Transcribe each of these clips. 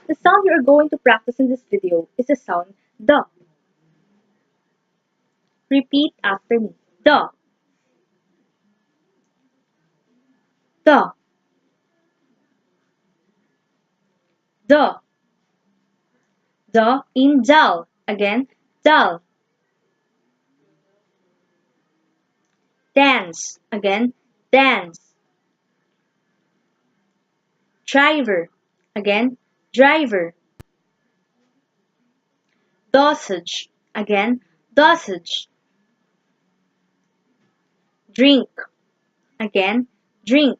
The sound you are going to practice in this video is the sound the. Repeat after me. The. The. The. The in dal. Again, dal. Dance. Again, dance. Driver. Again, driver. Dosage. Again, dosage. Drink. Again, drink.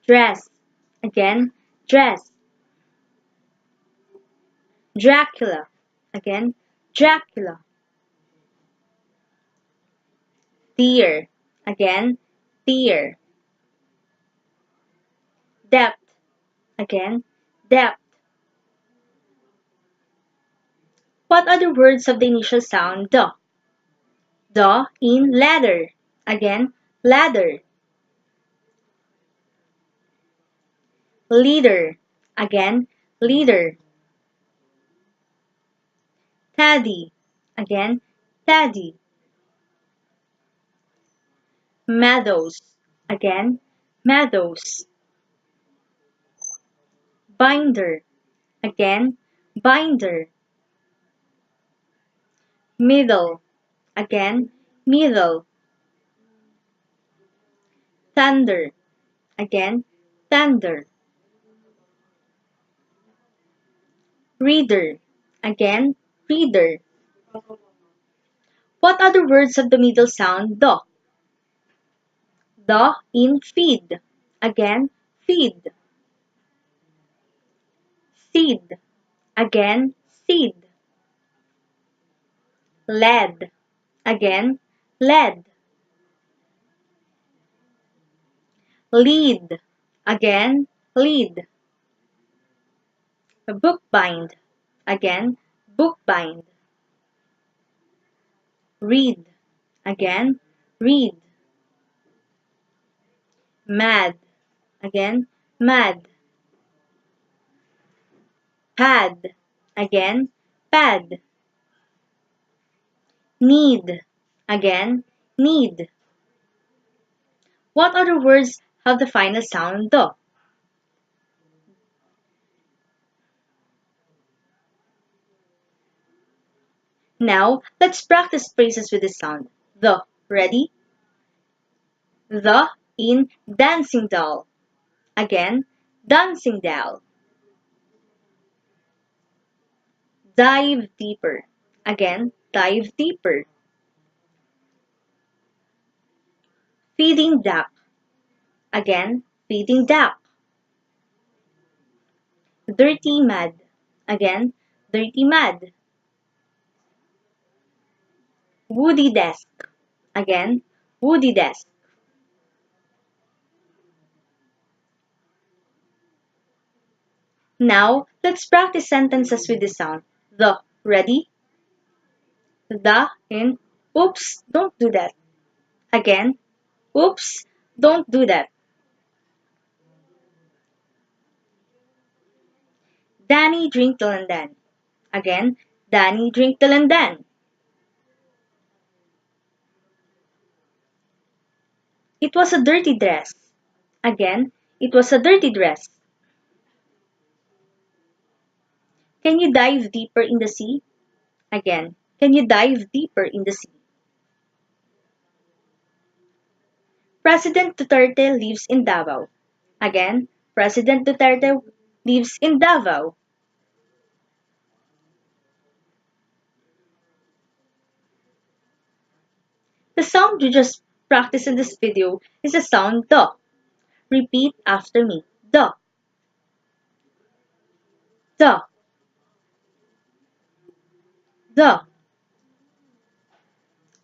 Dress. Again, dress. Dracula. Again, Dracula. Deer. Again, deer. Depth. Again, depth. What are the words of the initial sound the? The in ladder. Again, ladder. Leader. Again, leader. Teddy. Again, teddy. Meadows. Again, meadows. Binder. Again, binder. Middle. Again, middle. Thunder. Again, thunder. Reader. Again, reader. What are the words of the middle sound the? The in feed. Again, feed. Seed. Again, seed. Lead. Again, lead. Lead. Again, lead. Bookbind. Again, bookbind. Read. Again, read. Mad. Again, mad. Pad. Again, pad. Need. Again, need. What other words have the final sound the? Now, let's practice phrases with the sound the. Ready? The in dancing doll. Again, dancing doll. Dive deeper. Again, dive deeper. Feeding duck. Again, feeding duck. Dirty mud. Again, dirty mud. Woody desk. Again, woody desk. Now, let's practice sentences with the sound the. Ready? The in oops, don't do that. Again, oops, don't do that. Danny drink till and then. Again, Danny drink till and then. It was a dirty dress. Again, it was a dirty dress. Can you dive deeper in the sea? Again, can you dive deeper in the sea? President Duterte lives in Davao. Again, President Duterte lives in Davao. The sound you just practiced in this video is the sound the. Repeat after me. The. The. The.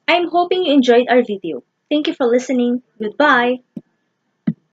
I'm hoping you enjoyed our video. Thank you for listening. Goodbye.